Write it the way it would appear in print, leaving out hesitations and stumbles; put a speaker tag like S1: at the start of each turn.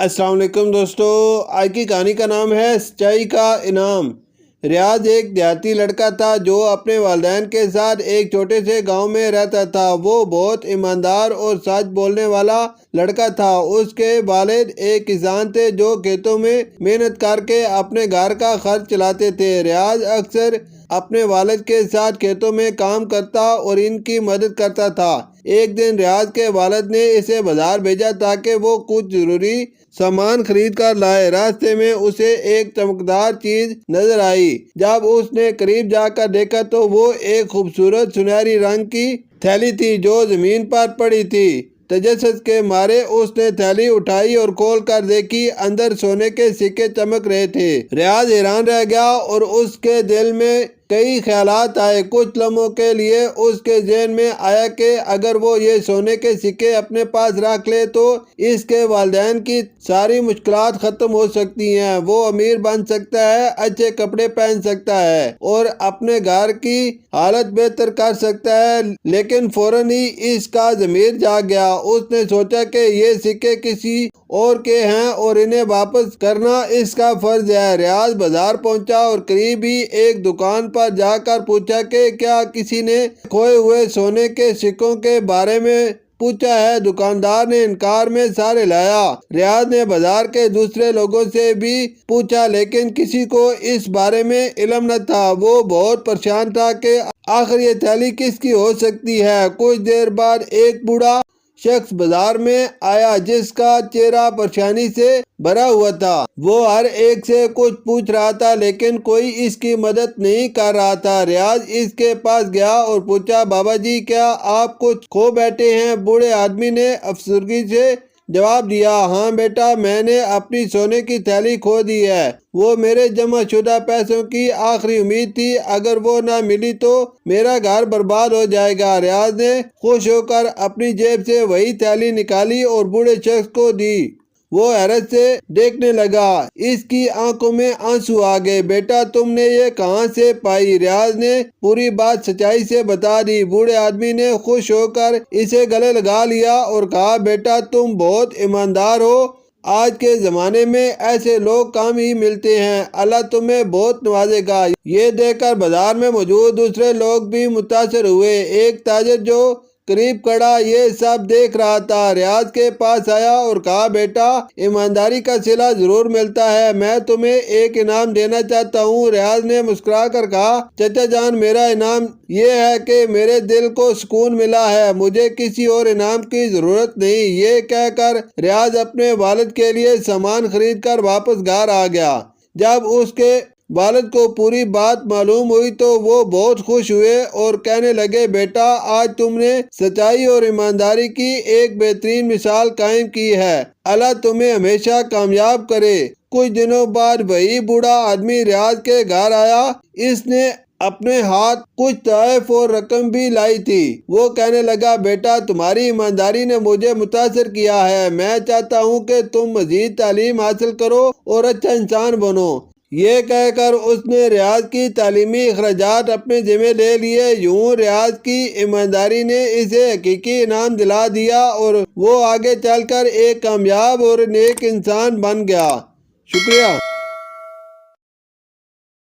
S1: السلام علیکم دوستو، آج کی کہانی کا نام ہے سچائی کا انعام۔ ریاض ایک دیہاتی لڑکا تھا جو اپنے والدین کے ساتھ ایک چھوٹے سے گاؤں میں رہتا تھا۔ وہ بہت ایماندار اور سچ بولنے والا لڑکا تھا۔ اس کے والد ایک کسان تھے جو کھیتوں میں محنت کر کے اپنے گھر کا خرچ چلاتے تھے۔ ریاض اکثر اپنے والد کے ساتھ کھیتوں میں کام کرتا اور ان کی مدد کرتا تھا۔ ایک دن ریاض کے والد نے اسے بازار بھیجا تاکہ وہ کچھ ضروری سامان خرید کر لائے۔ راستے میں اسے ایک چمکدار چیز نظر آئی۔ جب اس نے قریب جا کر دیکھا تو وہ ایک خوبصورت سنہری رنگ کی تھیلی تھی جو زمین پر پڑی تھی۔ تجسس کے مارے اس نے تھیلی اٹھائی اور کھول کر دیکھی۔ اندر سونے کے سکے چمک رہے تھے۔ ریاض حیران رہ گیا اور اس کے دل میں کئی خیالات آئے۔ کچھ لمحوں کے لیے اس کے ذہن میں آیا کہ اگر وہ یہ سونے کے سکے اپنے پاس رکھ لے تو اس کے والدین کی ساری مشکلات ختم ہو سکتی ہیں۔ وہ امیر بن سکتا ہے، اچھے کپڑے پہن سکتا ہے اور اپنے گھر کی حالت بہتر کر سکتا ہے۔ لیکن فوراً ہی اس کا ضمیر جاگ گیا۔ اس نے سوچا کہ یہ سکے کسی اور کے ہیں اور انہیں واپس کرنا اس کا فرض ہے۔ ریاض بازار پہنچا اور قریب ہی ایک دکان پر جا کر پوچھا کہ کیا کسی نے کھوئے ہوئے سونے کے سکوں کے بارے میں پوچھا ہے۔ دکاندار نے انکار میں سر ہلایا۔ ریاض نے بازار کے دوسرے لوگوں سے بھی پوچھا لیکن کسی کو اس بارے میں علم نہ تھا۔ وہ بہت پریشان تھا کہ آخر یہ تھیلی کس کی ہو سکتی ہے۔ کچھ دیر بعد ایک بوڑھا شخص بازار میں آیا جس کا چہرہ پریشانی سے بھرا ہوا تھا۔ وہ ہر ایک سے کچھ پوچھ رہا تھا لیکن کوئی اس کی مدد نہیں کر رہا تھا۔ ریاض اس کے پاس گیا اور پوچھا، بابا جی کیا آپ کچھ کھو بیٹھے ہیں؟ بوڑھے آدمی نے افسردگی سے جواب دیا، ہاں بیٹا، میں نے اپنی سونے کی تھیلی کھو دی ہے۔ وہ میرے جمع شدہ پیسوں کی آخری امید تھی۔ اگر وہ نہ ملی تو میرا گھر برباد ہو جائے گا۔ ریاض نے خوش ہو کر اپنی جیب سے وہی تھیلی نکالی اور بوڑھے شخص کو دی۔ وہ حیرت سے دیکھنے لگا۔ اس کی آنکھوں میں آنسو آ گئے۔ بیٹا، تم نے یہ کہاں سے پائی؟ ریاض نے پوری بات سچائی سے بتا دی۔ بوڑھے آدمی نے خوش ہو کر اسے گلے لگا لیا اور کہا، بیٹا تم بہت ایماندار ہو۔ آج کے زمانے میں ایسے لوگ کم ہی ملتے ہیں۔ اللہ تمہیں بہت نوازے گا۔ یہ دیکھ کر بازار میں موجود دوسرے لوگ بھی متاثر ہوئے۔ ایک تاجر جو قریب کھڑا یہ سب دیکھ رہا تھا ریاض کے پاس آیا اور کہا، بیٹا ایمانداری کا صلہ ضرور ملتا ہے، میں تمہیں ایک انعام دینا چاہتا ہوں۔ ریاض نے مسکرا کر کہا، چچا جان، میرا انعام یہ ہے کہ میرے دل کو سکون ملا ہے، مجھے کسی اور انعام کی ضرورت نہیں۔ یہ کہہ کر ریاض اپنے والد کے لیے سامان خرید کر واپس گھر آ گیا۔ جب اس کے والد کو پوری بات معلوم ہوئی تو وہ بہت خوش ہوئے اور کہنے لگے، بیٹا آج تم نے سچائی اور ایمانداری کی ایک بہترین مثال قائم کی ہے، اللہ تمہیں ہمیشہ کامیاب کرے۔ کچھ دنوں بعد وہی بوڑھا آدمی ریاض کے گھر آیا۔ اس نے اپنے ہاتھ کچھ تحائف اور رقم بھی لائی تھی۔ وہ کہنے لگا، بیٹا تمہاری ایمانداری نے مجھے متاثر کیا ہے، میں چاہتا ہوں کہ تم مزید تعلیم حاصل کرو اور اچھا انسان بنو۔ یہ کہہ کر اس نے ریاض کی تعلیمی اخراجات اپنے ذمہ لے لیے۔ یوں ریاض کی ایمانداری نے اسے حقیقی انعام دلا دیا اور وہ آگے چل کر ایک کامیاب اور نیک انسان بن گیا۔ شکریہ۔